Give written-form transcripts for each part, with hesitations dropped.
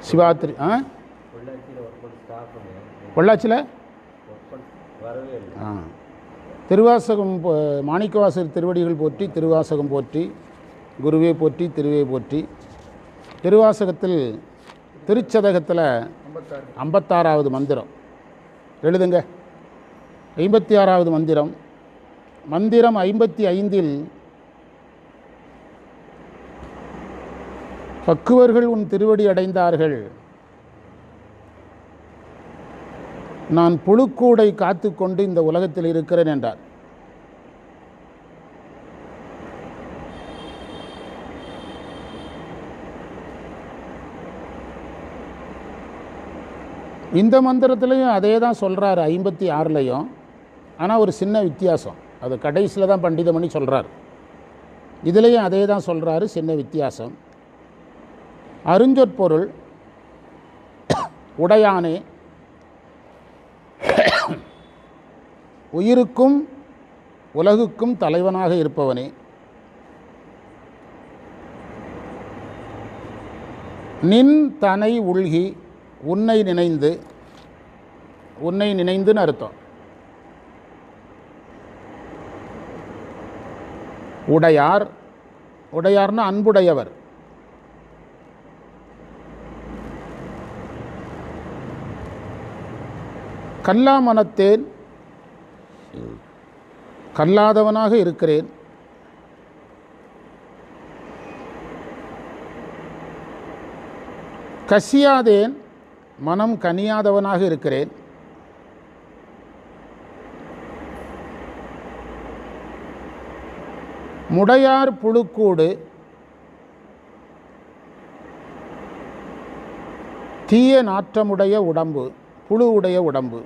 சிவாத்திரி பொள்ளாச்சியில் திருவாசகம் மாணிக்கவாசகர் திருவடிகள் போற்றி, திருவாசகம் போற்றி, குருவே போற்றி, திருவே போற்றி. திருவாசகத்தில் திருச்சதகத்தில் 56வது மந்திரம் எழுதுங்க. 56வது மந்திரம். மந்திரம் 55இல் பக்குவர்கள் உன் திருவடி அடைந்தார்கள், நான் புழுக்கூடை காத்து கொண்டு இந்த உலகத்தில் இருக்கிறேன் என்றார். இந்த மந்திரத்திலையும் அதே தான் சொல்கிறார் 56லையும். ஆனால் ஒரு சின்ன வித்தியாசம், அது கடைசியில் தான் பண்டிதமணி சொல்கிறார். இதுலேயும் அதே தான் சொல்கிறாரு, சின்ன வித்தியாசம். அருஞ்சொற்பொருள் உடையானே, உயிருக்கும் உலகுக்கும் தலைவனாக இருப்பவனே, நின் தனை உள்கி உன்னை நினைந்து, உன்னை நினைந்துன்னு அர்த்தம். உடையார், உடையார்னா அன்புடையவர். கல்லா மனத்தேன், கல்லாதவனாக இருக்கிறேன். கசியாதேன், மனம் கனியாதவனாக இருக்கிறேன். முடையார் புழுக்கூடு, தீய நாற்றமுடைய உடம்பு, புழு உடைய உடம்பு.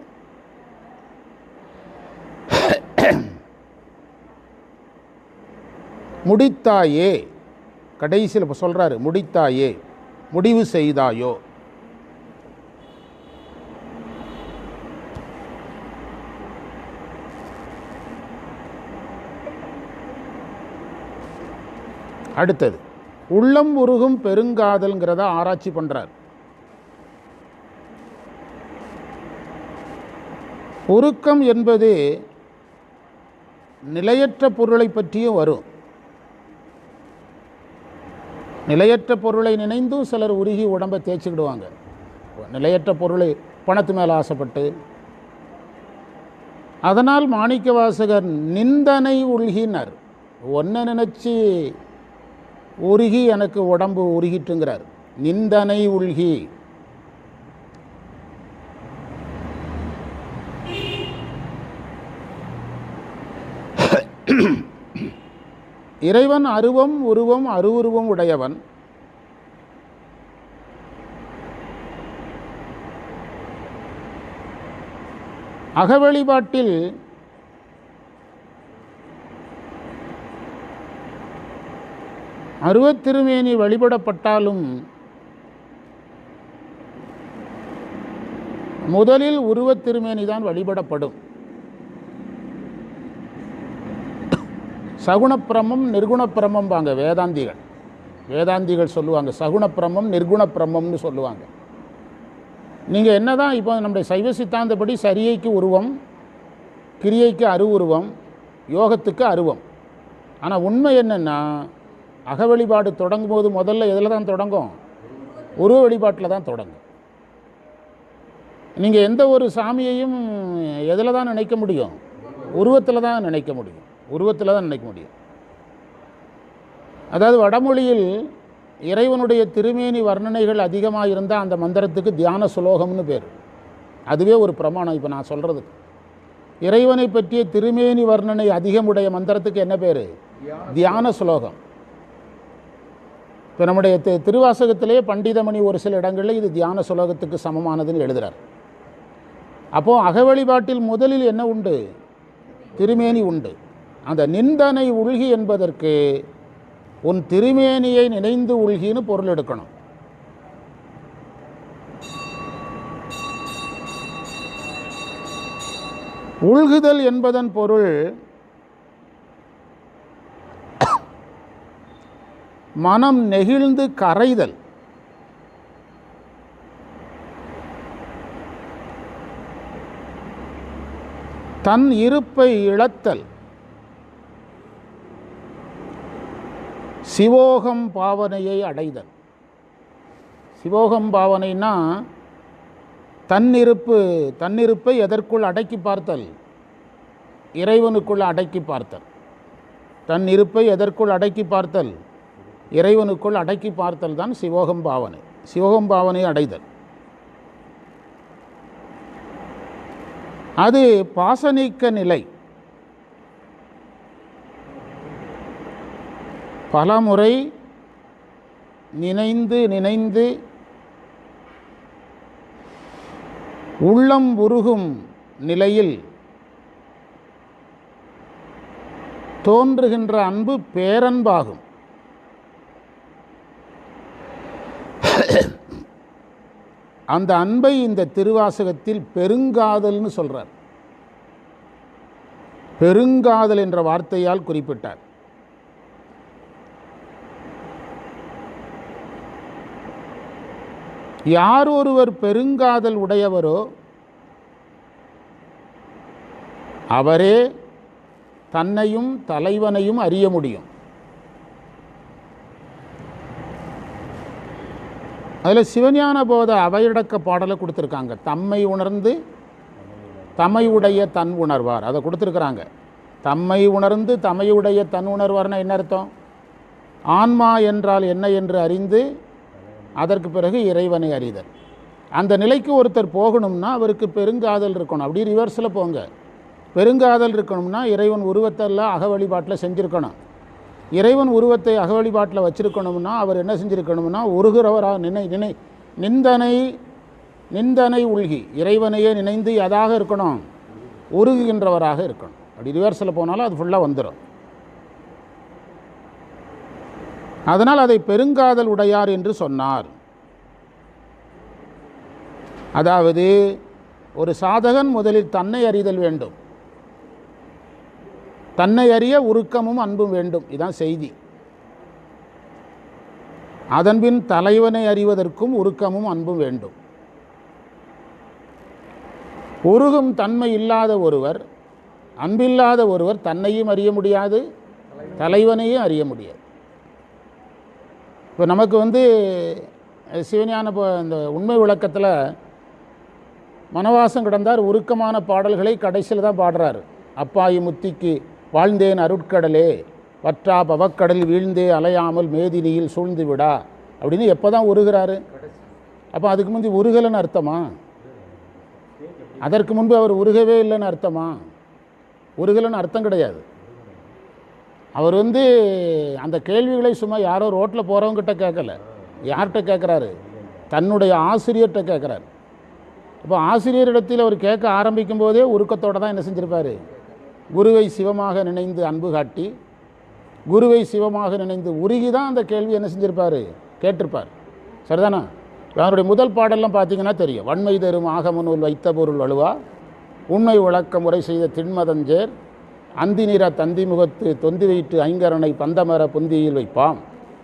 முடித்தாயே, கடைசியில் இப்போ சொல்கிறாரு, முடித்தாயே, முடிவு செய்தாயோ. அடுத்தது உள்ளம் உருகும் பெருங்காதல்ங்கிறத ஆராய்ச்சி பண்ணுறார். உருக்கம் என்பது நிலையற்ற பொருளை பற்றியும் வரும். நிலையற்ற பொருளை நினைந்தும் சிலர் உருகி உடம்பை தேய்ச்சிக்கிடுவாங்க. நிலையற்ற பொருளை, பணத்து மேலே ஆசைப்பட்டு. அதனால் மாணிக்க வாசகர் நிந்தனை உள்கினார். ஒன்றை நினச்சி உருகி எனக்கு உடம்பு உருகிட்டுங்கிறார். நிந்தனை உள்கி. இறைவன் அருவம் உருவம் அருவுருவம் உடையவன். அகவழிபாட்டில் அருவத்திருமேனி வழிபடப்பட்டாலும் முதலில் உருவத்திருமேனி தான் வழிபடப்படும். சகுணப்பிரமம் நிர்குணப்பிரமம் வாங்க வேதாந்திகள். வேதாந்திகள் சொல்லுவாங்க சகுணப்பிரமம் நிர்குணப்பிரமம்னு சொல்லுவாங்க. நீங்கள் என்ன தான் இப்போ நம்முடைய சைவ சித்தாந்தப்படி சரியைக்கு உருவம், கிரியைக்கு அருவுருவம், யோகத்துக்கு அருவம். ஆனால் உண்மை என்னென்னா, அக வழிபாடு தொடங்கும் போது முதல்ல எதில் தான் தொடங்கும்? உருவ வழிபாட்டில் தான் தொடங்கும். நீங்கள் எந்த ஒரு சாமியையும் எதில் தான் நினைக்க முடியும்? உருவத்தில் தான் நினைக்க முடியும். உருவத்தில் தான் நினைக்க முடியும். அதாவது வடமொழியில் இறைவனுடைய திருமேனி வர்ணனைகள் அதிகமாக இருந்தால் அந்த மந்திரத்துக்கு தியான சுலோகம்னு பேர். அதுவே ஒரு பிரமாணம். இப்போ நான் சொல்கிறது இறைவனை பற்றிய திருமேனி வர்ணனை அதிகமுடைய மந்திரத்துக்கு என்ன பேர்? தியான சுலோகம். இப்போ நம்முடைய திருவாசகத்திலே பண்டிதமணி ஒரு சில இடங்களில் இது தியான சுலோகத்துக்கு சமமானதுன்னு எழுதுகிறார். அப்போது அக வழிபாட்டில் முதலில் என்ன உண்டு? திருமேனி உண்டு. அந்த நிந்தனை உள்கி என்பதற்கு உன் திருமேனியை நினைந்து உள்கின்னு பொருள் எடுக்கணும். உள்குதல் என்பதன் பொருள் மனம் நெகிழ்ந்து கரைதல். தன் இருப்பை இழத்தல், சிவோகம் பாவனையை அடைதல். சிவோகம் பாவனைனா தன்னிருப்பை எதற்குள் அடக்கி பார்த்தல்? இறைவனுக்குள் அடக்கி பார்த்தல். தன் இருப்பை எதற்குள் அடக்கி பார்த்தல்? இறைவனுக்குள் அடக்கி பார்த்தல் தான் சிவோகம் பாவனை. சிவோகம் பாவனை அடைதல். அது பாசனிக்க நிலை. பலமுறை நினைந்து உள்ளம் உருகும் நிலையில் தோன்றுகின்ற அன்பு பேரன்பாகும். அந்த அன்பை இந்த திருவாசகத்தில் பெருங்காதல்னு சொல்றார். பெருங்காதல் என்ற வார்த்தையால் குறிப்பிட்டார். யார் ஒருவர் பெருங்காதல் உடையவரோ அவரே தன்னையும் தலைவனையும் அறிய முடியும். அதில் சிவஞான போத அவையடக்க பாடலை கொடுத்துருக்காங்க. தம்மை உணர்ந்து தமையுடைய தன் உணர்வார், அதை கொடுத்துருக்குறாங்க. தம்மை உணர்ந்து தமையுடைய தன் உணர்வார்னா என்ன அர்த்தம்? ஆன்மா என்றால் என்ன என்று அறிந்து அதற்கு பிறகு இறைவனை அறிதல். அந்த நிலைக்கு ஒருத்தர் போகணும்னா அவருக்கு பெருங்காதல் இருக்கணும். அப்படி ரிவர்ஸில் போங்க. பெருங்காதல் இருக்கணும்னா இறைவன் உருவத்தெல்லாம் அக வழிபாட்டில் செஞ்சுருக்கணும். இறைவன் உருவத்தை அக வழிபாட்டில் வச்சுருக்கணும்னா அவர் என்ன செஞ்சுருக்கணும்னா உருகிறவராக நிந்தனை உள்கி இறைவனையே நினைந்து எதாக இருக்கணும்? உருகுகின்றவராக இருக்கணும். அப்படி ரிவர்ஸில் போனாலும் அது ஃபுல்லாக வந்துடும். அதனால் அதை பெருங்காதல் உடையார் என்று சொன்னார். அதாவது ஒரு சாதகன் முதலில் தன்னை அறிதல் வேண்டும். தன்னை அறிய உருக்கமும் அன்பும் வேண்டும். இதுதான் செய்தி. அதன்பின் தலைவனை அறிவதற்கும் உருக்கமும் அன்பும் வேண்டும். உருகும் தன்மை இல்லாத ஒருவர், அன்பில்லாத ஒருவர் தன்னையும் அறிய முடியாது, தலைவனையும் அறிய முடியாது. இப்போ நமக்கு சிவஞான இந்த உண்மை விளக்கத்தில் மனவாசம் கிடந்தார் உருக்கமான பாடல்களை கடைசியில் தான் பாடுறாரு. அப்பாயி முத்திக்கு வாழ்ந்தேன் அருட்கடலே, வற்றா பவக்கடலில் வீழ்ந்தே அலையாமல் மேதினியில் சூழ்ந்து விடா அப்படின்னு எப்போ தான் உருகிறாரு? அப்போ அதுக்கு முந்தி உருகலைன்னு அர்த்தமா? அதற்கு முன்பு அவர் உருகவே இல்லைன்னு அர்த்தமா? உருகலைன்னு அர்த்தம் கிடையாது. அவர் அந்த கேள்விகளை சும்மா யாரோ ரோட்டில் போகிறவங்கிட்ட கேட்கல. யார்கிட்ட கேட்குறாரு? தன்னுடைய ஆசிரியர்கிட்ட கேட்குறாரு. அப்போ ஆசிரியரிடத்தில் அவர் கேட்க ஆரம்பிக்கும் போதே உருக்கத்தோடு தான் என்ன செஞ்சுருப்பார்? குருவை சிவமாக நினைந்து அன்பு காட்டி, குருவை சிவமாக நினைந்து உருகி தான் அந்த கேள்வி என்ன செஞ்சுருப்பார்? கேட்டிருப்பார். சரிதானா? அவருடைய முதல் பாடலாம் பார்த்தீங்கன்னா தெரியும். வன்மை தரும் ஆகமநூல் வைத்த பொருள் வலுவா, உண்மை விளக்க முறை செய்த திண்மதஞ்சேர், அந்தி நிற தந்தி முகத்து தொந்தி வைத்து ஐங்கரனை பந்தமர புந்தியில் வைப்பாம்,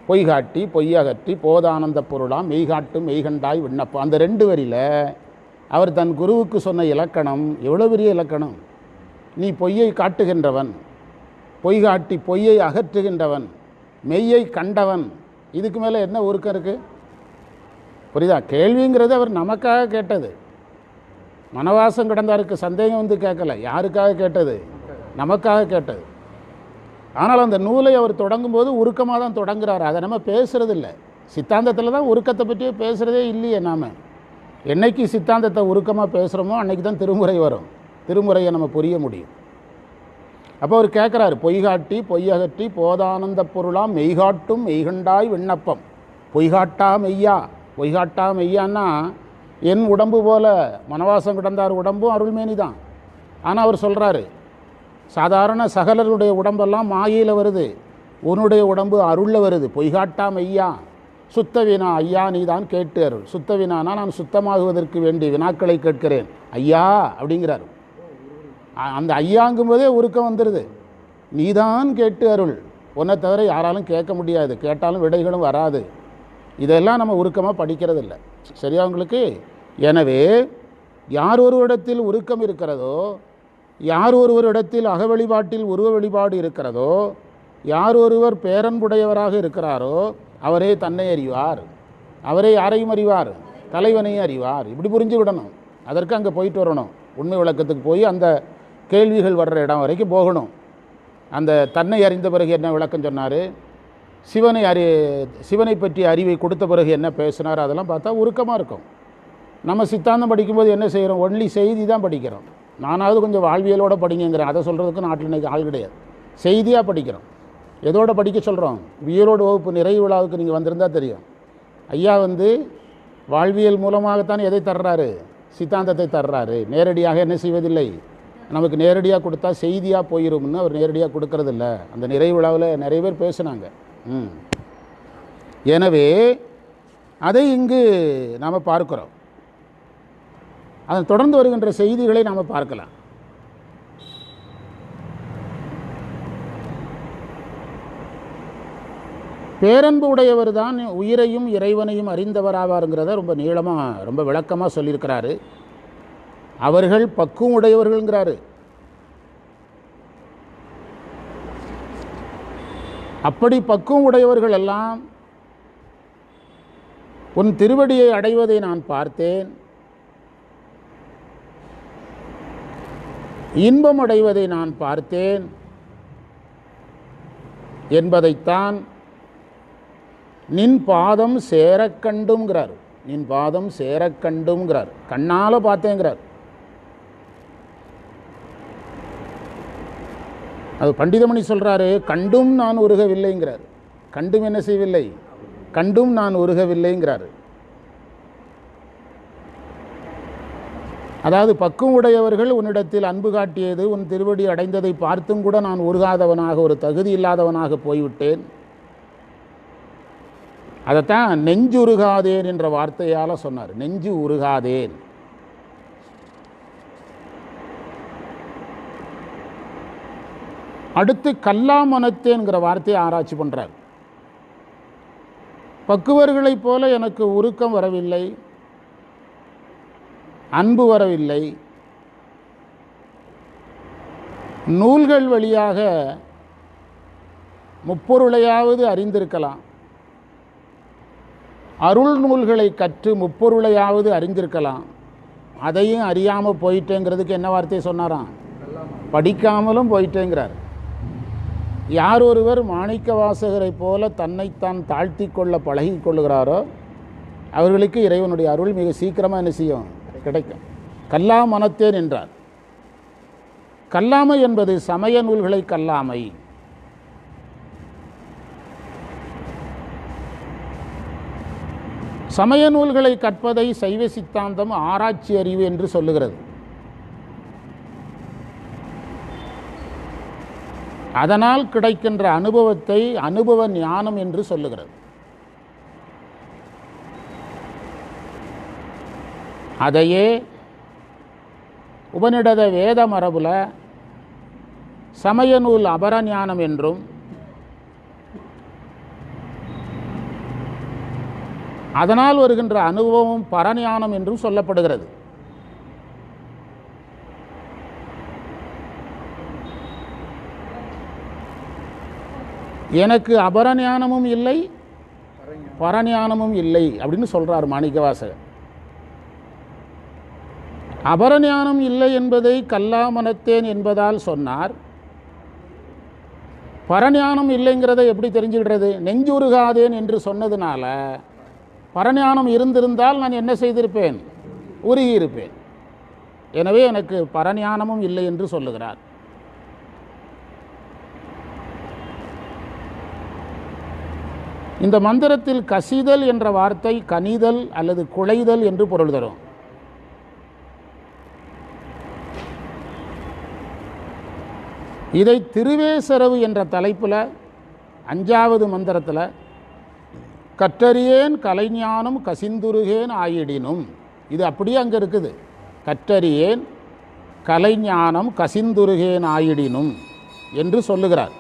பொய்காட்டி பொய்யகற்றி போதானந்த பொருளாம் மெய்காட்டும் மெய்கண்டாய் விண்ணப்பம். அந்த 2 வரியில் அவர் தன் குருவுக்கு சொன்ன இலக்கணம் எவ்வளோ பெரிய இலக்கணம்! நீ பொய்யை காட்டுகின்றவன், பொய் காட்டி பொய்யை அகற்றுகின்றவன், மெய்யை கண்டவன். இதுக்கு மேலே என்ன உருக்கம் இருக்குது? புரியுதா? கேள்விங்கிறது அவர் நமக்காக கேட்டது. மனவாசம் கிடந்தாருக்கு சந்தேகம் கேட்கல. யாருக்காக கேட்டது? நமக்காக கேட்டது. ஆனால் அந்த நூலை அவர் தொடங்கும்போது உருக்கமாக தான் தொடங்குறாரு. அதை நம்ம பேசுகிறது இல்லை. சித்தாந்தத்தில் தான் உருக்கத்தை பற்றியே பேசுகிறதே இல்லையே. நாம் என்னைக்கு சித்தாந்தத்தை உருக்கமாக பேசுகிறோமோ அன்றைக்கி தான் திருமுறை வரும். திருமுறையை நம்ம புரிய முடியும். அப்போ அவர் கேட்குறாரு, பொய்காட்டி பொய்யகற்றி போதானந்த பொருளாம் மெய்காட்டும் மெய்கண்டாய் விண்ணப்பம். பொய்காட்டா மெய்யா, பொய்காட்டா மெய்யான்னா என் உடம்பு போல மனவாசம் கிடந்தார் உடம்பும் அருள்மேனி தான். ஆனால் அவர் சொல்கிறாரு, சாதாரண சகலருடைய உடம்பெல்லாம் மாயையில் வருது, உன்னுடைய உடம்பு அருளில் வருது. பொய்காட்டா மெய்யா, சுத்த வினா ஐயா நீ தான் கேட்டு அருள். சுத்த வினானா நான் சுத்தமாகுவதற்கு வேண்டிய வினாக்களை கேட்கிறேன் ஐயா அப்படிங்கிறார். அந்த ஐயாங்கும் போதே உருக்கம் வந்துடுது. நீதான் கேட்டு அருள், உன்னை தவிர யாராலும் கேட்க முடியாது, கேட்டாலும் விடைகளும் வராது. இதெல்லாம் நம்ம உருக்கமாக படிக்கிறது இல்லை. சரியா உங்களுக்கு? எனவே யார் ஒரு இடத்தில் உருக்கம் இருக்கிறதோ யார் ஒருவரிடத்தில் அக வழிபாட்டில் உருவ வழிபாடு இருக்கிறதோ, யார் ஒருவர் பேரன்புடையவராக இருக்கிறாரோ அவரே தன்னை அறிவார். அவரே யாரையும் அறிவார்? தலைவனையும் அறிவார். இப்படி புரிஞ்சுவிடணும். அதற்கு அங்கே போயிட்டு வரணும். உண்மை விளக்கத்துக்கு போய் அந்த கேள்விகள் வர்ற இடம் வரைக்கும் போகணும். அந்த தன்னை அறிந்த பிறகு என்ன விளக்கம் சொன்னார், சிவனை பற்றிய அறிவை கொடுத்த பிறகு என்ன பேசினார், அதெல்லாம் பார்த்தா உருக்கமாக இருக்கும். நம்ம சித்தாந்தம் படிக்கும்போது என்ன செய்கிறோம்? ஒன்லி செய்தி தான் படிக்கிறோம். நானாவது கொஞ்சம் வாழ்வியலோடு படிங்கிறேன். அதை சொல்கிறதுக்கு நாட்டில் இன்றைக்கி ஆள் கிடையாது. செய்தியாக படிக்கிறோம். எதோட படிக்க சொல்கிறோம்? உயிரோடு வகுப்பு நிறைவு விழாவுக்கு நீங்கள் வந்திருந்தால் தெரியும். ஐயா வாழ்வியல் மூலமாகத்தான் எதை தர்றாரு? சித்தாந்தத்தை தர்றாரு. நேரடியாக என்ன செய்வதில்லை. நமக்கு நேரடியாக கொடுத்தா செய்தியாக போயிரும்னு அவர் நேரடியாக கொடுக்கறதில்ல. அந்த நிறைவு விழாவில் நிறைய பேர் பேசுனாங்க. எனவே அதை இங்கு நாம் பார்க்கிறோம். அதன் தொடர்ந்து வருகின்ற செய்திகளை நாம் பார்க்கலாம். பேரன்பு உடையவர் தான் உயிரையும் இறைவனையும் அறிந்தவராவாருங்கிறத ரொம்ப நீளமாக ரொம்ப விளக்கமாக சொல்லியிருக்கிறாரு. அவர்கள் பக்குவம் உடையவர்கள்ங்கிறாரு. அப்படி பக்குவம் உடையவர்கள் எல்லாம் உன் திருவடியை அடைவதை நான் பார்த்தேன், இன்பம் அடைவதை நான் பார்த்தேன் என்பதைத்தான் நின் பாதம் சேரக்கண்டுங்கிறார். நின் பாதம் சேரக்கண்டுங்கிறார். கண்ணால் பார்த்தேங்கிறார். அது பண்டிதமணி சொல்கிறாரு, கண்டும் நான் உருகவில்லைங்கிறார். கண்டும் என்ன செய்யவில்லை? கண்டும் நான் உருகவில்லைங்கிறார். அதாவது பக்குவம் உடையவர்கள் உன்னிடத்தில் அன்பு காட்டியது, உன் திருவடி அடைந்ததை பார்த்தும் கூட நான் உருகாதவனாக, ஒரு தகுதி இல்லாதவனாக போய்விட்டேன். அதைத்தான் நெஞ்சு உருகாதேன் என்ற வார்த்தையால் சொன்னார். நெஞ்சு உருகாதேன். அடுத்து கல்லாமனத்தேன்கிற வார்த்தையை ஆராய்ச்சி பண்ணுறார். பக்குவர்களைப் போல எனக்கு உருக்கம் வரவில்லை, அன்பு வரவில்லை. நூல்கள் வழியாக முப்பொருளையாவது அறிந்திருக்கலாம், அருள் நூல்களை கற்று முப்பொருளையாவது அறிந்திருக்கலாம். அதையும் அறியாமல் போயிட்டேங்கிறதுக்கு என்ன வார்த்தையை சொன்னாராம்? படிக்காமலும் போயிட்டேங்கிறார். யார் ஒருவர் மாணிக்க வாசகரை போல தன்னைத்தான் தாழ்த்தி கொள்ள பழகி கொள்ளுகிறாரோ அவர்களுக்கு இறைவனுடைய அருள் மிக சீக்கிரமாக என்ன செய்யும்? கிடைக்கும். கல்லா மனத்தேன் என்றார். கல்லாமை என்பது சமய நூல்களை கல்லாமை. சமய நூல்களை கற்பதை சைவ சித்தாந்தம் ஆராய்ச்சி அறிவு என்று சொல்லுகிறது. அதனால் கிடைக்கின்ற அனுபவத்தை அனுபவ ஞானம் என்று சொல்லுகிறது. அதையே உபநிடத வேத மரபுல சமய நூல் அபரஞானம் என்றும், அதனால் வருகின்ற அனுபவம் பரஞானம் என்றும் சொல்லப்படுகிறது. எனக்கு அபரஞானமும் இல்லை, பரஞானமும் இல்லை அப்படின்னு சொல்கிறார் மாணிக்கவாசகர். அபரஞானம் இல்லை என்பதை கல்லாமனத்தேன் என்பதால் சொன்னார். பரஞானம் இல்லைங்கிறத எப்படி தெரிஞ்சுக்கிறது? நெஞ்சுருகாதேன் என்று சொன்னதுனால பரஞானம் இருந்திருந்தால் நான் என்ன செய்திருப்பேன்? உருகியிருப்பேன். எனவே எனக்கு பரஞானமும் இல்லை என்று சொல்லுகிறார். இந்த மந்திரத்தில் கசிதல் என்ற வார்த்தை கனிதல் அல்லது குலைதல் என்று பொருள் தரும். இதை திருவேசரவு என்ற தலைப்பில் 5வது மந்திரத்தில் கற்றறியேன் கலைஞானம் கசிந்துருகேன் ஆயிடினும், இது அப்படியே அங்கே இருக்குது. கற்றறியேன் கலைஞானம் கசிந்துருகேன் ஆயிடினும் என்று சொல்லுகிறார்.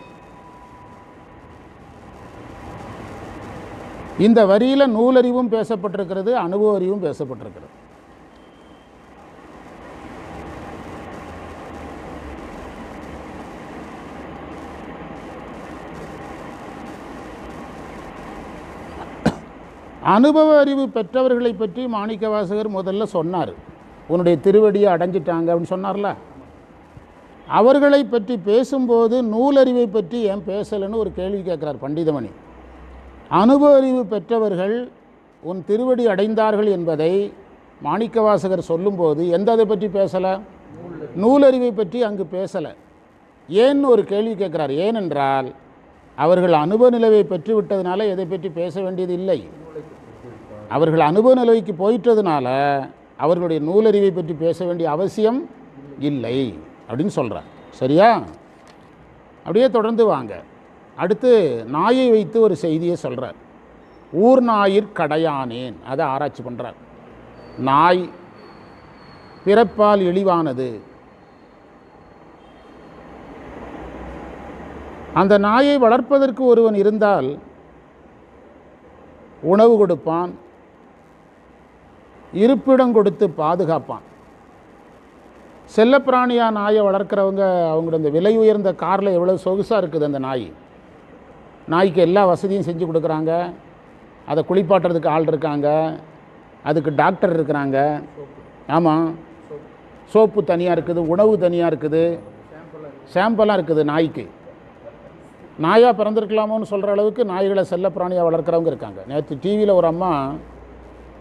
இந்த வரியில் நூலறிவும் பேசப்பட்டிருக்கிறது, அனுபவ அறிவும் பேசப்பட்டிருக்கிறது. அனுபவ அறிவு பெற்றவர்களை பற்றி மாணிக்கவாசகர் முதல்ல சொன்னார். உன்னுடைய திருவடியை அடைஞ்சிட்டாங்க அப்படின்னு சொன்னார்ல. அவர்களை பற்றி பேசும்போது நூலறிவை பற்றி ஏன் பேசலைன்னு ஒரு கேள்வி கேட்குறார் பண்டிதமணி. அனுபவ அறிவு பெற்றவர்கள் உன் திருவடி அடைந்தார்கள் என்பதை மாணிக்கவாசகர் சொல்லும்போது எந்த அதை பற்றி பேசலை? நூலறிவை பற்றி அங்கு பேசலை. ஏன்னு ஒரு கேள்வி கேட்குறார். ஏனென்றால் அவர்கள் அனுபவ நிலையை பெற்றுவிட்டதுனால எதை பற்றி பேச வேண்டியது இல்லை. அவர்கள் அனுபவ நிலைக்கு போயிட்டதுனால அவர்களுடைய நூலறிவை பற்றி பேச வேண்டிய அவசியம் இல்லை அப்படின்னு சொல்கிறார். சரியா? அப்படியே தொடர்ந்து வாங்க. அடுத்து நாயை வைத்து ஒரு செய்தியை சொல்கிறார். ஊர் ஞாயிற்கடையானேன், அதை ஆராய்ச்சி பண்ணுறார். நாய் பிறப்பால் இழிவானது. அந்த நாயை வளர்ப்பதற்கு ஒருவன் இருந்தால் உணவு கொடுப்பான், இருப்பிடம் கொடுத்து பாதுகாப்பான். செல்லப்பிராணியாக நாயை வளர்க்குறவங்க அவங்களோட இந்த விலை உயர்ந்த காரில் எவ்வளோ சொகுசாக இருக்குது அந்த நாய். நாய்க்கு எல்லா வசதியும் செஞ்சு கொடுக்குறாங்க. அதை குளிப்பாட்டுறதுக்கு ஆள் இருக்காங்க, அதுக்கு டாக்டர் இருக்கிறாங்க. ஆமாம், சோப்பு தனியாக இருக்குது, உணவு தனியாக இருக்குது, ஷாம்பெல்லாம் இருக்குது நாய்க்கு. நாயாக பிறந்திருக்கலாமோன்னு சொல்கிற அளவுக்கு நாய்களை செல்லப்பிராணியாக வளர்க்குறவங்க இருக்காங்க. நேற்று டிவியில் ஒரு அம்மா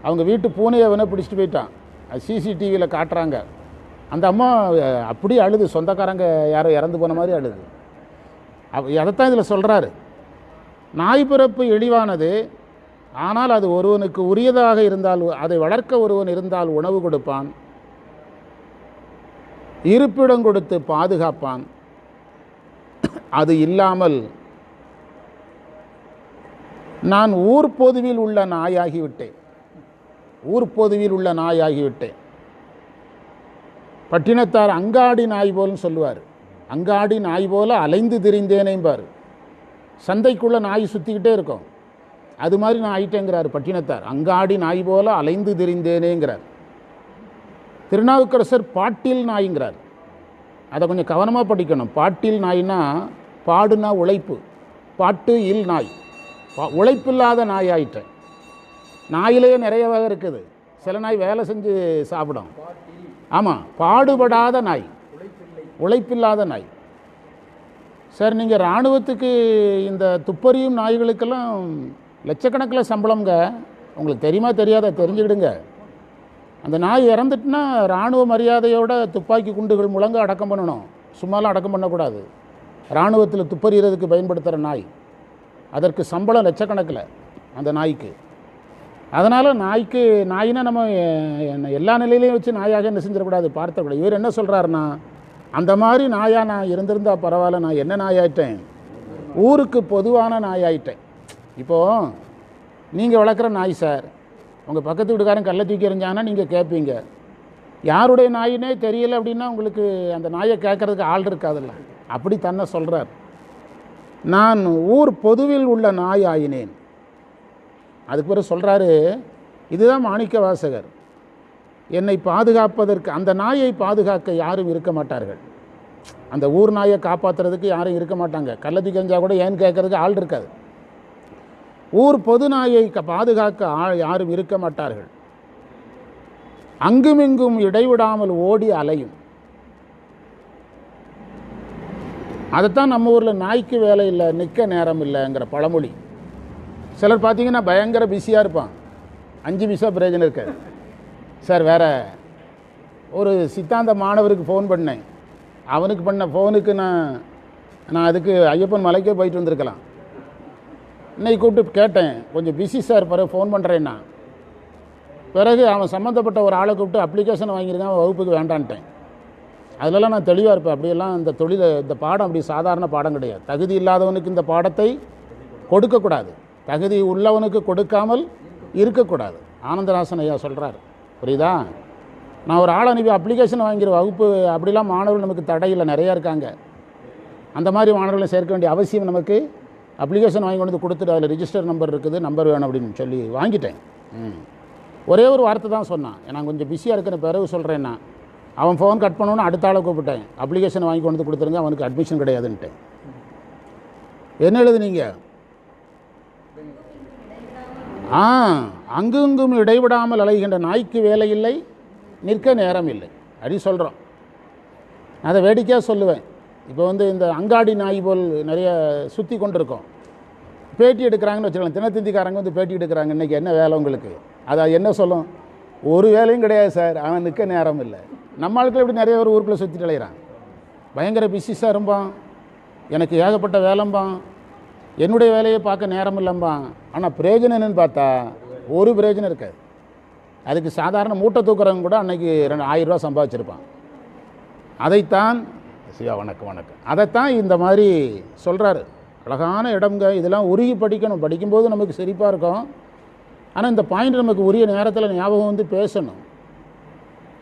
அவங்க வீட்டு பூனையை வேணால் பிடிச்சிட்டு போயிட்டான். அது சிசிடிவியில் காட்டுறாங்க. அந்த அம்மா அப்படியே அழுது, சொந்தக்காரங்க யாரோ இறந்து போன மாதிரி அழுது. அதைத்தான் இதில் சொல்கிறாரு. நாய் பிறப்பு இழிவானது, ஆனால் அது ஒருவனுக்கு உரியதாக இருந்தால், அதை வளர்க்க ஒருவன் இருந்தால் உணவு கொடுப்பான், இருப்பிடம் கொடுத்து பாதுகாப்பான். அது இல்லாமல் நான் ஊர் பொதுவில் உள்ள நாயாகிவிட்டேன். ஊர் பொதுவில் உள்ள நாயாகிவிட்டேன். பட்டினத்தார் அங்காடி நாய் போல்னு சொல்லுவார். அங்காடி நாய் போல அலைந்து திரிந்தேனேம்பார். சந்தைக்குள்ளே நாய் சுற்றிக்கிட்டே இருக்கும், அது மாதிரி நான் ஆயிட்டேங்கிறார் பட்டினத்தார். அங்காடி நாய் போல அலைந்து திரிந்தேனேங்கிறார். திருநாவுக்கரசர் பாட்டில் நாய்ங்கிறார். அதை கொஞ்சம் கவனமாக படிக்கணும். பாட்டில் நாய்னா, பாடுனா உழைப்பு, பாட்டு இல் நாய், உழைப்பில்லாத நாய் ஆயிட்டேன். நாயிலேயே நிறைய வகை இருக்குது. சில நாய் வேலை செஞ்சு சாப்பிடும். ஆமாம், பாடுபடாத நாய், உழைப்பில்லாத நாய். சார், நீங்கள் இராணுவத்துக்கு இந்த துப்பறியும் நாய்களுக்கெல்லாம் லட்சக்கணக்கில் சம்பளம்ங்க. உங்களுக்கு தெரியுமா தெரியாத? தெரிஞ்சுக்கிடுங்க. அந்த நாய் இறந்துட்டுனா இராணுவ மரியாதையோட துப்பாக்கி குண்டுகள் முழங்க அடக்கம் பண்ணணும். சும்மாலாம் அடக்கம் பண்ணக்கூடாது. இராணுவத்தில் துப்பறிகிறதுக்கு பயன்படுத்துகிற நாய், அதற்கு சம்பளம் லட்சக்கணக்கில் அந்த நாய்க்கு. அதனால் நாயினா நம்ம எல்லா நிலையிலையும் வச்சு நாயாக என்ன செஞ்சிடக்கூடாது, பார்த்தக்கூடாது. இவர் என்ன சொல்கிறாருன்னா, அந்த மாதிரி நாயாக நான் இருந்திருந்தால் பரவாயில்ல, நான் என்ன நாயாயிட்டேன்? ஊருக்கு பொதுவான நாயாயிட்டேன். இப்போது நீங்கள் வளர்க்குற நாய் சார், உங்கள் பக்கத்து வீட்டுக்காரன் கல்லை தூக்கி எறிஞ்சாங்கன்னா நீங்கள் கேட்பீங்க. யாருடைய நாயினே தெரியலை அப்படின்னா உங்களுக்கு அந்த நாயை கேட்குறதுக்கு ஆள் இருக்காதுல்ல. அப்படி தன்னை சொல்கிறார். நான் ஊர் பொதுவில் உள்ள நாய் ஆயினேன். அதுக்கு பிறகு சொல்கிறாரு, இதுதான் மாணிக்க வாசகர். என்னை பாதுகாப்பதற்கு, அந்த நாயை பாதுகாக்க யாரும் இருக்க மாட்டார்கள். அந்த ஊர் நாயை காப்பாற்றுறதுக்கு யாரும் இருக்க மாட்டாங்க. கள்ளத்தி கஞ்சா கூட ஏன்னு கேட்குறதுக்கு ஆள் இருக்காது. ஊர் பொது நாயை பாதுகாக்க யாரும் இருக்க மாட்டார்கள். அங்குமிங்கும் இடைவிடாமல் ஓடி அலையும். அதைத்தான் நம்ம ஊரில் நாய்க்கு வேலை இல்லை, நிற்க நேரம் இல்லைங்கிற பழமொழி. சிலர் பார்த்தீங்கன்னா பயங்கர பிஸியாக இருப்பான், 5 பைசா பிரயோஜனம் இருக்காது. சார், வேறு ஒரு சித்தாந்த மாணவருக்கு ஃபோன் பண்ணேன். அவனுக்கு பண்ண ஃபோனுக்கு நான் அதுக்கு ஐயப்பன் மலைக்கே போயிட்டு வந்திருக்கலாம். இன்னைக்கு கூப்பிட்டு கேட்டேன், கொஞ்சம் பிஸி சார், பிறகு ஃபோன் பண்ணுறேன்னா. பிறகு அவன் சம்மந்தப்பட்ட ஒரு ஆளை கூப்பிட்டு அப்ளிகேஷன் வாங்கியிருக்கான், அவன் வகுப்புக்கு வேண்டான்ட்டேன். அதிலெல்லாம் நான் தெளிவாக இருப்பேன். அப்படியெல்லாம் இந்த பாடம் அப்படி சாதாரண பாடம் கிடையாது. தகுதி இல்லாதவனுக்கு இந்த பாடத்தை கொடுக்கக்கூடாது, தகுதி உள்ளவனுக்கு கொடுக்காமல் இருக்கக்கூடாது. ஆனந்தராசன் ஐயா சொல்கிறார், புரியுதா? நான் ஒரு ஆள் அனுப்பி அப்ளிகேஷன் வாங்கிற வகுப்பு, அப்படிலாம் மாணவர்கள் நமக்கு தடையில் நிறையா இருக்காங்க. அந்த மாதிரி மாணவர்களை சேர்க்க வேண்டிய அவசியம் நமக்கு. அப்ளிகேஷன் வாங்கி கொண்டு கொடுத்துட்டு அதில் ரிஜிஸ்டர் நம்பர் இருக்குது, நம்பர் வேணும் அப்படின்னு சொல்லி வாங்கிட்டேன். ஒரே ஒரு வார்த்தை தான் சொன்னான், நான் கொஞ்சம் பிஸியாக இருக்கிற பிறகு சொல்கிறேன்னா. அவன் ஃபோன் கட் பண்ணணுன்னு அடுத்த ஆளை கூப்பிட்டேன், அப்ளிகேஷன் வாங்கி கொண்டு கொடுத்துருங்க, அவனுக்கு அட்மிஷன் கிடையாதுன்ட்டேன். என்ன எழுதுனீங்க? அங்குங்கும் இடைவிடாமல் அலைகின்ற நாய்க்கு வேலை இல்லை, நிற்க நேரம் இல்லை அப்படி சொல்கிறோம். அதை வேடிக்கையாக சொல்லுவேன். இப்போ இந்த அங்காடி நாய் போல் நிறைய சுற்றி கொண்டிருக்கோம். பேட்டி எடுக்கிறாங்கன்னு வச்சுக்கலாம், தினத்தந்திக்காரங்க பேட்டி எடுக்கிறாங்க, இன்றைக்கி என்ன வேலை உங்களுக்கு, அதை என்ன சொல்லும், ஒரு வேலையும் கிடையாது சார், அவன் நிற்க நேரம் இல்லை. நம்ம ஆட்கள் இப்படி நிறைய பேர் ஊருக்குள்ளே சுற்றிட்டு அலைகிறான். பயங்கர பிஸிஸாக இருப்பான், எனக்கு ஏகப்பட்ட வேலைம்பான், என்னுடைய வேலையை பார்க்க நேரம் இல்லைம்பான். ஆனால் பிரயோஜனம் என்னன்னு பார்த்தா ஒரு பிரயோஜனம் இருக்காது. அதுக்கு சாதாரண மூட்டை தூக்குறவங்க கூட அன்றைக்கி 2000 ரூபா சம்பாதிச்சிருப்பான். அதைத்தான் சிவா வணக்கம் அதைத்தான் இந்த மாதிரி சொல்கிறாரு. அழகான இடம்ங்க, இதெல்லாம் உருகி படிக்கணும். படிக்கும்போது நமக்கு சிரிப்பாக இருக்கும், ஆனால் இந்த பாயிண்ட் நமக்கு உரிய நேரத்தில் ஞாபகம் பேசணும்.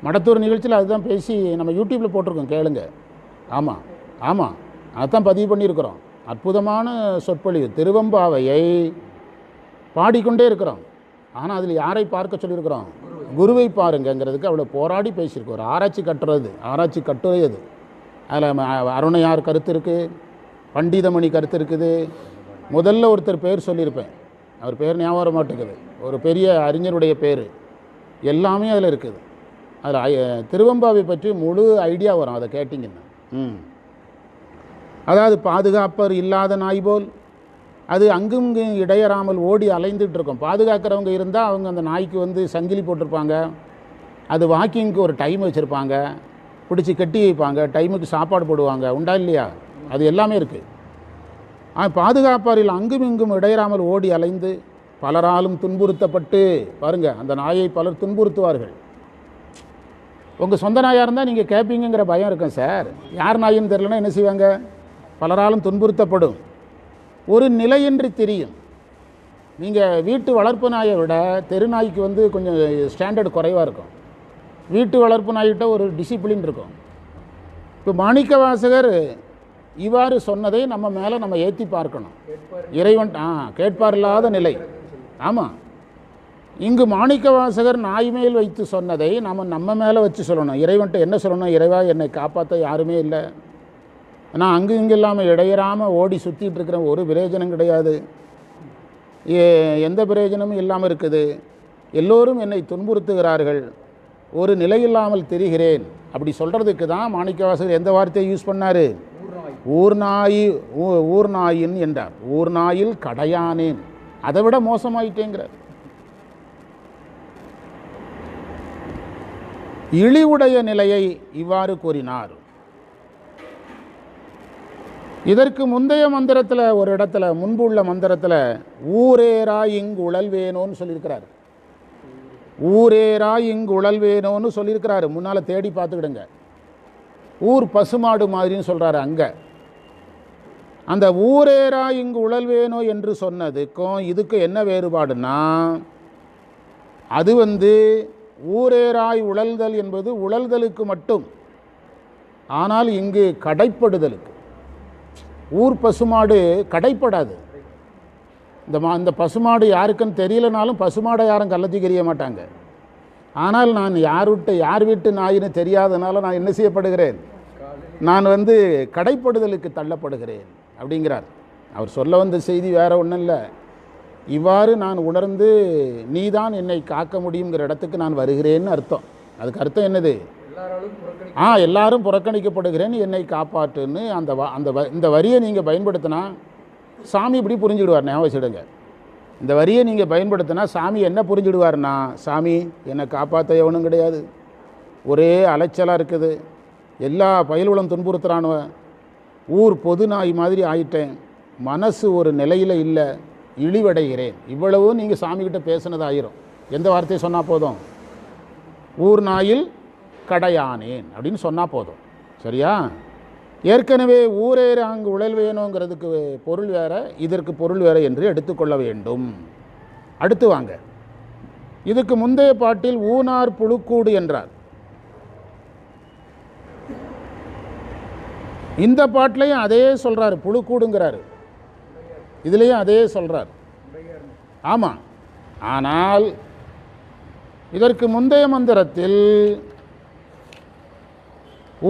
மடத்தூர் நிகழ்ச்சியில் அதுதான் பேசி நம்ம யூடியூப்பில் போட்டிருக்கோம், கேளுங்க. ஆமாம் அதுதான் பதிவு பண்ணியிருக்கிறோம். அற்புதமான சொற்பொழிவு. திருவெம்பாவையை பாடிக்கொண்டே இருக்கிறோம். ஆனால் அதில் யாரை பார்க்க சொல்லியிருக்கிறோம், குருவை பாருங்கிறதுக்கு அவ்வளோ போராடி பேசியிருக்கோம். ஒரு ஆராய்ச்சி கட்டுரை அது. அதில் அருணையார் கருத்து இருக்குது, பண்டிதமணி கருத்து இருக்குது. முதல்ல ஒருத்தர் பேர் சொல்லியிருப்பேன், அவர் பேர் ஞாபகம் வர மாட்டேங்குது, ஒரு பெரிய அறிஞருடைய பேர், எல்லாமே அதில் இருக்குது. அதில் திருவெம்பாவை பற்றி முழு ஐடியா வரும் அதை கேட்டிங்கன்னா. அதாவது பாதுகாப்பர் இல்லாத நாய் போல் அது அங்கும் இடையறாமல் ஓடி அலைந்துட்டு இருக்கும். பாதுகாக்கிறவங்க இருந்தால் அவங்க அந்த நாய்க்கு சங்கிலி போட்டிருப்பாங்க, அது வாக்கிங்க்கு ஒரு டைம் வச்சுருப்பாங்க, பிடிச்சி கட்டி வைப்பாங்க, டைமுக்கு சாப்பாடு போடுவாங்க, உண்டா இல்லையா, அது எல்லாமே இருக்குது. பாதுகாப்பாரில் அங்கும் இங்கும் இடையறாமல் ஓடி அலைந்து பலராலும் துன்புறுத்தப்பட்டு, பாருங்கள் அந்த நாயை பலர் துன்புறுத்துவார்கள். உங்கள் சொந்த நாயாக இருந்தால் நீங்கள் கேட்பீங்கிற பயம் இருக்கும். சார் யார் நாயின்னு தெரியலன்னா என்ன செய்வாங்க, பலராலும் துன்புறுத்தப்படும். ஒரு நிலையின்றி தெரியும். நீங்கள் வீட்டு வளர்ப்பு நாயை விட தெரு நாய்க்கு கொஞ்சம் ஸ்டாண்டர்டு குறைவாக இருக்கும். வீட்டு வளர்ப்பு நாய்கிட்ட ஒரு டிசிப்ளின் இருக்கும். இப்போ மாணிக்கவாசகர் இவ்வாறு சொன்னதை நம்ம மேலே நம்ம ஏற்றி பார்க்கணும். இறைவன் கேட்பார் இல்லாத நிலை. ஆமாம், இங்கு மாணிக்கவாசகர் நாய் மேல் வைத்து சொன்னதை நம்ம மேலே வச்சு சொல்லணும். இறைவன்ட்ட என்ன சொல்லணும், இறைவா என்னை காப்பாற்ற யாருமே இல்லை, நான் அங்கு இங்கு இல்லாமல் இடையறாமல் ஓடி சுற்றிட்டு இருக்கிறேன், ஒரு பிரயோஜனம் கிடையாது, எந்த பிரயோஜனமும் இல்லாமல் இருக்குது, எல்லோரும் என்னை துன்புறுத்துகிறார்கள், ஒரு நிலையில்லாமல் தெரிகிறேன். அப்படி சொல்கிறதுக்கு தான் மாணிக்கவாசகர் எந்த வார்த்தையை யூஸ் பண்ணார், ஊர் நாயின் என்றார். ஊர் நாயில் கடையானேன், அதை விட மோசமாயிட்டேங்கிறார். இழிவுடைய நிலையை இவ்வாறு கூறினார். இதற்கு முந்தைய மந்திரத்தில் ஒரு இடத்துல, முன்பு உள்ள மந்திரத்தில் ஊரேரா இங்கு உழல்வேனோன்னு சொல்லியிருக்கிறார். ஊரேரா இங்கு உழல்வேனோன்னு சொல்லியிருக்கிறாரு. முன்னால் தேடி பார்த்துக்கிடுங்க. ஊர் பசுமாடு மாதிரின்னு சொல்கிறாரு. அங்கே அந்த ஊரேரா இங்கு உழல்வேனோ என்று சொன்னதுக்கும் இதுக்கு என்ன வேறுபாடுன்னா, அது ஊரேராய் உழல்தல் என்பது உழல்தலுக்கு மட்டும், ஆனால் இங்கு கடைப்படுதலுக்கு. ஊர் பசுமாடு கடைப்படாது. இந்த பசுமாடு யாருக்குன்னு தெரியலனாலும் பசுமாடை யாரும் கள்ளத்தி எறிய மாட்டாங்க. ஆனால் நான் யார் வீட்டு நாயின்னு தெரியாதனால நான் என்ன செய்யப்படுகிறேன், நான் கடைப்படுதலுக்கு தள்ளப்படுகிறேன் அப்படிங்கிறார். அவர் சொல்ல வந்த செய்தி வேறு ஒன்றும் இல்லை. இவ்வாறு நான் உணர்ந்து நீதான் என்னை காக்க முடியுங்கிற இடத்துக்கு நான் வருகிறேன்னு அர்த்தம். அதுக்கு அர்த்தம் என்னது, எல்லாரும் புறக்கணிக்கப்படுகிறேன், என்னை காப்பாற்றுன்னு இந்த வரியை நீங்கள் பயன்படுத்தினா சாமி இப்படி புரிஞ்சுடுவார். ஞாபகம் வச்சுடுங்க, இந்த வரியை நீங்கள் பயன்படுத்தினா சாமி என்ன புரிஞ்சுடுவார்னா, சாமி என்னை காப்பாற்ற எவனும் கிடையாது, ஒரே அலைச்சலாக இருக்குது, எல்லா பயலுகளும் துன்புறுத்துறானுவ, ஊர் பொது நாய் மாதிரி ஆயிட்டேன், மனசு ஒரு நிலையில் இல்லை, இழிவடைகிறேன். இவ்வளவு நீங்கள் சாமிக்கிட்ட பேசுனது ஆயிரும். எந்த வார்த்தையை சொன்னால் போதும், ஊர் நாயில் கடையானேன் அப்படின்னு சொன்னால் போதும். சரியா? ஏற்கனவே ஊரேற அங்கு உழல் வேணுங்கிறதுக்கு பொருள் வேற, இதற்கு பொருள் வேற என்று எடுத்துக்கொள்ள வேண்டும். அடுத்து வாங்க, இதுக்கு முந்தைய பாட்டில் ஊனார் புழுக்கூடு என்றார். இந்த பாட்டிலையும் அதே சொல்றாரு, புழுக்கூடுங்கிறாரு. இதுலேயும் அதே சொல்றார். ஆமாம், ஆனால் இதற்கு முந்தைய மந்திரத்தில்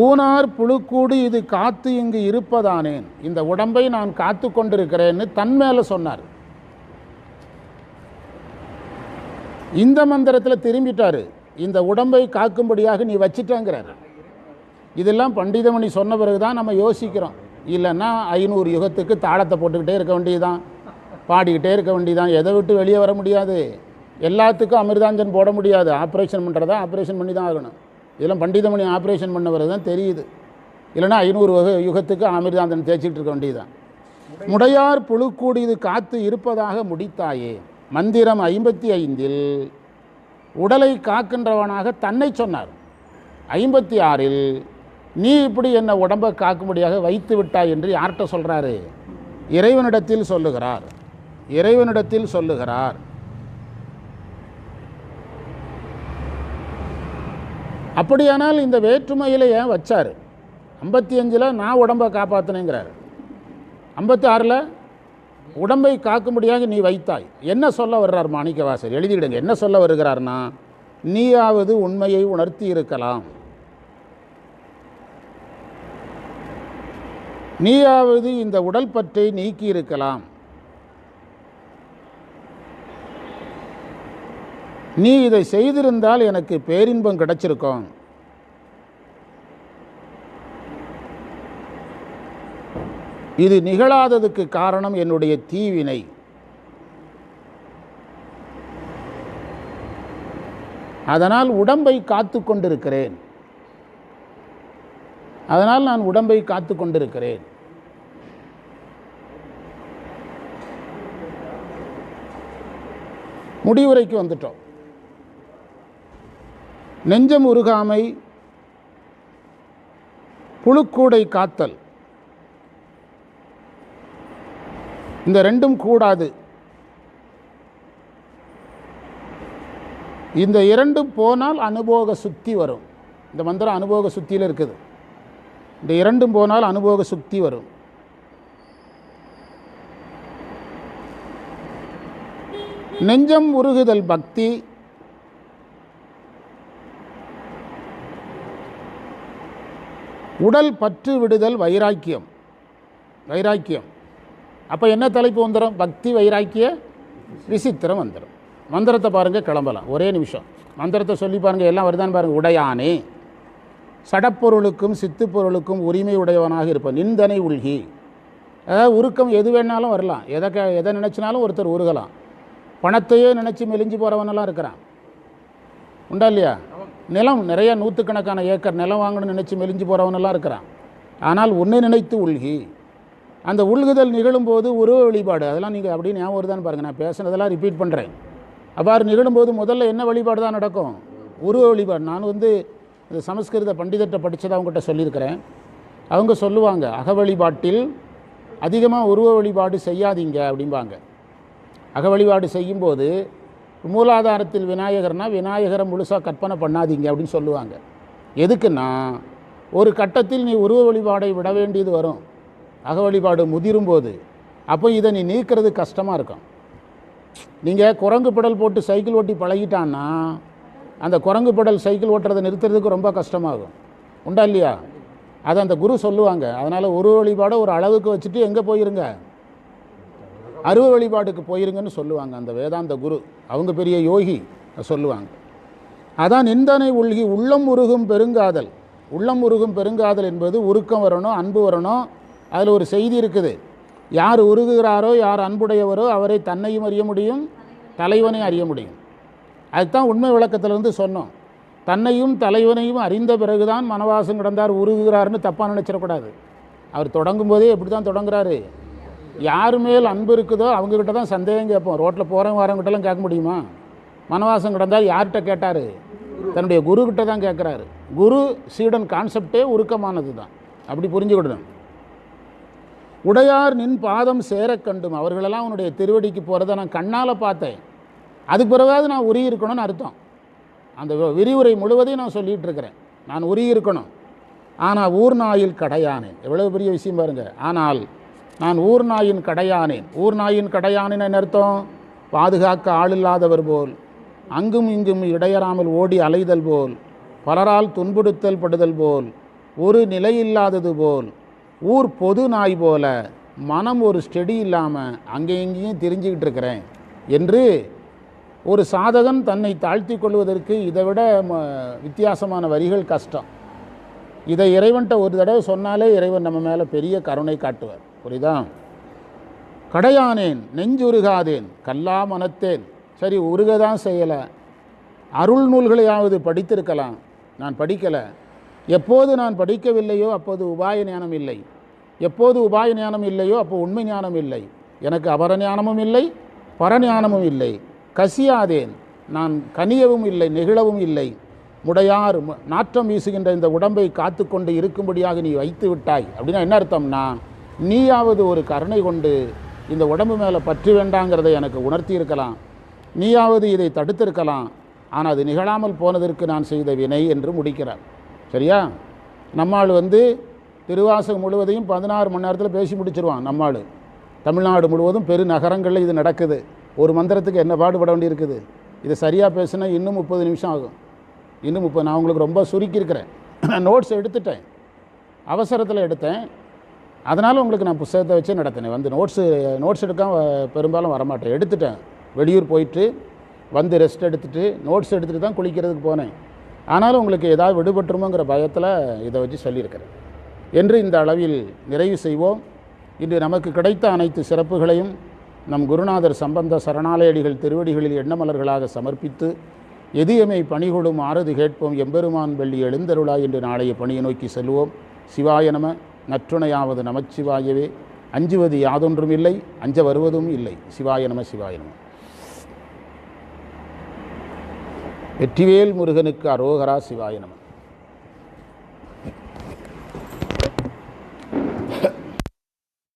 ஊனார் புழுக்கூடு இது காத்து இங்கு இருப்பதானேன், இந்த உடம்பை நான் காத்து கொண்டிருக்கிறேன்னு தன் மேலே சொன்னார். இந்த மந்திரத்தில் திரும்பிட்டார். இந்த உடம்பை காக்கும்படியாக நீ வச்சிட்டேங்கிறார். இதெல்லாம் பண்டிதமணி சொன்ன பிறகு தான் நம்ம யோசிக்கிறோம். இல்லைன்னா 500 யுகத்துக்கு தாளத்தை போட்டுக்கிட்டே இருக்க வேண்டியதுதான், பாடிக்கிட்டே இருக்க வேண்டியதான். எதை விட்டு வெளியே வர முடியாது. எல்லாத்துக்கும் அமிர்தாஞ்சன் போட முடியாது. ஆப்ரேஷன் பண்ணுறதா ஆப்ரேஷன் பண்ணி தான் ஆகணும். இதெல்லாம் பண்டிதமணி ஆப்ரேஷன் பண்ண பிறகு தான் தெரியுது. இல்லைன்னா 500 யுகத்துக்கு அமிர்தாஞ்சன் தேய்ச்சிட்டு இருக்க வேண்டியதுதான். முடையார் புழுக்கூடியது காத்து இருப்பதாக முடித்தாயே. மந்திரம் 55 உடலை காக்கின்றவனாக தன்னை சொன்னார். 56 நீ இப்படி என்ன உடம்பை காக்கும்படியாக வைத்து விட்டாய் என்று யார்கிட்ட சொல்கிறாரு? இறைவனிடத்தில் சொல்லுகிறார். இறைவனிடத்தில் சொல்லுகிறார். அப்படியானால் இந்த வேற்றுமையில் ஏன் வச்சார்? 55 நான் உடம்பை காப்பாற்றினேங்கிறார், 56 உடம்பை காக்கும்படியாக நீ வைத்தாய். என்ன சொல்ல வர்றார் மாணிக்கவாசர்? எழுதிடுங்க. என்ன சொல்ல வருகிறார்னா, நீயாவது உண்மையை உணர்த்தி இருக்கலாம், நீயாவது இந்த உடல் பற்றை நீக்கி இருக்கலாம், நீ இதை செய்திருந்தால் எனக்கு பேரின்பம் கிடைச்சிருக்கும். இது நிகழாததுக்கு காரணம் என்னுடைய தீவினை. அதனால் உடம்பை காத்து கொண்டிருக்கிறேன். அதனால் நான் உடம்பை காத்து கொண்டிருக்கிறேன். முடிவுரைக்கு வந்துட்டோம். நெஞ்சம் உருகாமை, புழுக்கூடை காத்தல், இந்த ரெண்டும் கூடாது. இந்த இரண்டும் போனால் அனுபோக சுத்தி வரும். இந்த மந்திரம் அனுபோக சுத்தியில் இருக்குது. இந்த இரண்டும் போனால் அனுபோக சுத்தி வரும். நெஞ்சம் உருகுதல் பக்தி, உடல் பற்று விடுதல் வைராக்கியம். வைராக்கியம் அப்போ என்ன தலைப்பு வந்துடும்? பக்தி வைராக்கிய விசித்திரம் வந்துடும். மந்திரத்தை பாருங்கள், கிளம்பலாம். ஒரே நிமிஷம் மந்திரத்தை சொல்லி பாருங்கள், எல்லாம் வருதான்னு பாருங்கள். உடையானே, சடப்பொருளுக்கும் சித்துப்பொருளுக்கும் உரிமை உடையவனாக இருப்பான். நிந்தனை உள்கி, அதாவது உருக்கம் எது வேணாலும் வரலாம். எதை நினச்சினாலும் ஒருத்தர் உருகலாம். பணத்தையே நினச்சி மெலிஞ்சு போகிறவனெல்லாம் இருக்கிறான், உண்டா இல்லையா? நிலம் நிறைய 100கணக்கான ஏக்கர் நிலம் வாங்கணும்னு நினச்சி மெலிஞ்சு போகிறவனெல்லாம் இருக்கிறான். ஆனால் ஒன்று நினைத்து உள்கி, அந்த உள்குதல் நிகழும்போது உருவ வழிபாடு, அதெல்லாம் நீங்கள் அப்படியே ஞாபகம் வருதான்னு பாருங்கள். நான் பேசுனதெல்லாம் ரிப்பீட் பண்ணுறேன். அவ்வாறு நிகழும்போது முதல்ல என்ன வழிபாடு தான் நடக்கும்? உருவ வழிபாடு. நான் இந்த சமஸ்கிருத பண்டிதத்தை படித்ததை அவங்ககிட்ட சொல்லியிருக்கிறேன். அவங்க சொல்லுவாங்க, அக வழிபாட்டில் அதிகமாக உருவ வழிபாடு செய்யாதீங்க அப்படிம்பாங்க. அக வழிபாடு செய்யும்போது மூலாதாரத்தில் விநாயகர்னா விநாயகரை முழுசாக கற்பனை பண்ணாதீங்க அப்படின்னு சொல்லுவாங்க. எதுக்குன்னா, ஒரு கட்டத்தில் நீ உருவ வழிபாடை விட வேண்டியது வரும், அக வழிபாடு முதிரும்போது. அப்போ இதை நீ நீக்கிறது கஷ்டமாக இருக்கும். நீங்கள் குரங்கு பெடல் போட்டு சைக்கிள் ஓட்டி பழகிட்டான்னா அந்த குரங்கு பெடல் சைக்கிள் ஓட்டுறதை நிறுத்துறதுக்கு ரொம்ப கஷ்டமாகும், உண்டா இல்லையா? அதை அந்த குரு சொல்லுவாங்க. அதனால் உருவ வழிபாடை ஒரு அளவுக்கு வச்சுட்டு எங்கே போயிருங்க, அருவ வழிபாடுக்கு போயிருங்கன்னு சொல்லுவாங்க அந்த வேதாந்த குரு. அவங்க பெரிய யோகி சொல்லுவாங்க. அதான் நிந்தனை உள்கி உள்ளம் உருகும் பெருங்காதல். உள்ளம் உருகும் பெருங்காதல் என்பது உருக்கம் வரணும், அன்பு வரணும். அதில் ஒரு செய்தி இருக்குது. யார் உருகுகிறாரோ, யார் அன்புடையவரோ அவரை தன்னையும் அறிய முடியும், தலைவனையும் அறிய முடியும். அதுதான் உண்மை விளக்கத்திலிருந்து சொன்னோம். தன்னையும் தலைவனையும் அறிந்த பிறகுதான் மனவாசம் கிடந்தார் உருகுகிறார்னு தப்பாக நினச்சிடக்கூடாது. அவர் தொடங்கும் போதே எப்படி தான் தொடங்குறாரு? யார் மேல் அன்பு இருக்குதோ அவங்கக்கிட்ட தான் சந்தேகம் கேட்போம். ரோட்டில் போகிறவங்க வரவங்கிட்டலாம் கேட்க முடியுமா? மனவாசம் கிடந்தால் யார்கிட்ட கேட்டார்? தன்னுடைய குருக்கிட்ட தான் கேட்குறாரு. குரு சீடன் கான்செப்டே உருக்கமானது தான், அப்படி புரிஞ்சுக்கிடணும். உடையார் நின் பாதம் சேர கண்டும், அவர்களெல்லாம் உன்னுடைய திருவடிக்கு போகிறத நான் கண்ணால் பார்த்தேன். அதுக்கு பிறகாவது நான் உருகி இருக்கணும்னு அர்த்தம். அந்த விரிவுரை முழுவதையும் நான் சொல்லிகிட்டு இருக்கிறேன், நான் உருகி இருக்கணும். ஆனால் ஊர் நாயில் கடையானேன். எவ்வளோ பெரிய விஷயம் பாருங்கள். ஆனால் நான் ஊர் நாயின் கடையானேன். ஊர் நாயின் கடையானேன்னு அர்த்தம், பாதுகாக்க ஆளில்லாதவர் போல், அங்கும் இங்கும் இடையறாமல் ஓடி அலைதல் போல், பலரால் துன்புறுத்தல் படுதல் போல், ஒரு நிலையில்லாதது போல், ஊர் பொது நாய் போல மனம் ஒரு ஸ்டெடி இல்லாமல் அங்கே இங்கேயும் தெரிஞ்சுக்கிட்டு இருக்கிறேன் என்று ஒரு சாதகன் தன்னை தாழ்த்தி கொள்வதற்கு இதை விட வித்தியாசமான வரிகள் கஷ்டம். இதை இறைவன்ட்ட ஒரு தடவை சொன்னாலே இறைவன் நம்ம மேலே பெரிய கருணை காட்டுவார். புரியுதா? கடையானேன் நெஞ்சுருகாதேன் கல்லா மனத்தேன். சரி, உருகதான் செய்யலை, அருள் நூல்களையாவது படித்திருக்கலாம், நான் படிக்கலை. எப்போது நான் படிக்கவில்லையோ அப்போது உபாய ஞானம் இல்லை, எப்போது உபாய ஞானம் இல்லையோ அப்போ உண்மை ஞானம் இல்லை. எனக்கு அபரஞானமும் இல்லை, பரஞானமும் இல்லை. கசியாதேன், நான் கனியவும் இல்லை, நெகிழவும் இல்லை. முடையார் நாற்றம் வீசுகின்ற இந்த உடம்பை காத்து கொண்டு இருக்கும்படியாக நீ வைத்து விட்டாய். அப்படின்னா என்ன அர்த்தம்னா, நீயாவது ஒரு கருணை கொண்டு இந்த உடம்பு மேலே பற்று வேண்டாங்கிறதை எனக்கு உணர்த்தி இருக்கலாம், நீயாவது இதை தடுத்திருக்கலாம். ஆனால் அது நிகழாமல் போனதற்கு நான் செய்த வினை என்று முடிக்கிறார். சரியா? நம்மாள் திருவாசகம் முழுவதையும் 16 மணி நேரத்தில் பேசி முடிச்சிருவான். நம்மாள் தமிழ்நாடு முழுவதும் பெரு நகரங்களில் இது நடக்குது. ஒரு மந்திரத்துக்கு என்ன பாடுபட வேண்டியிருக்குது. இதை சரியாக பேசுனா இன்னும் 30 நிமிஷம் ஆகும். இன்னும் 30. நான் உங்களுக்கு ரொம்ப சுருக்கியிருக்கிறேன். நோட்ஸ் எடுத்துட்டேன், அவசரத்தில் எடுத்தேன். அதனால் உங்களுக்கு நான் புத்தகத்தை வச்சு நடத்தினேன். நோட்ஸ் எடுக்காமல் பெரும்பாலும் வரமாட்டேன். எடுத்துட்டேன், வெளியூர் போயிட்டு ரெஸ்ட் எடுத்துகிட்டு நோட்ஸ் எடுத்துகிட்டு தான் குளிக்கிறதுக்கு போனேன். ஆனாலும் உங்களுக்கு ஏதாவது விடுபட்டுருமோங்கிற பயத்தில் இதை வச்சு சொல்லியிருக்கிறேன் என்று இந்த அளவில் நிறைவு செய்வோம். இன்று நமக்கு கிடைத்த அனைத்து சிறப்புகளையும் நம் குருநாதர் சம்பந்த சரணாலயடிகள் திருவடிகளில் எண்ணமலர்களாக சமர்ப்பித்து, எதியமை பணிகொடும் ஆறுது கேட்போம் எம்பெருமான் வெள்ளி எழுந்தருளாய் என்று நாளைய பணியை நோக்கி செல்வோம். சிவாய நம. நற்றுணையாவது நமச்சிவாயவே. அஞ்சுவது யாதொன்றும் இல்லை, அஞ்ச வருவதும் இல்லை. சிவாய நம. சிவாய நம. வெற்றிவேல் முருகனுக்கு அரோகரா. சிவாய நம.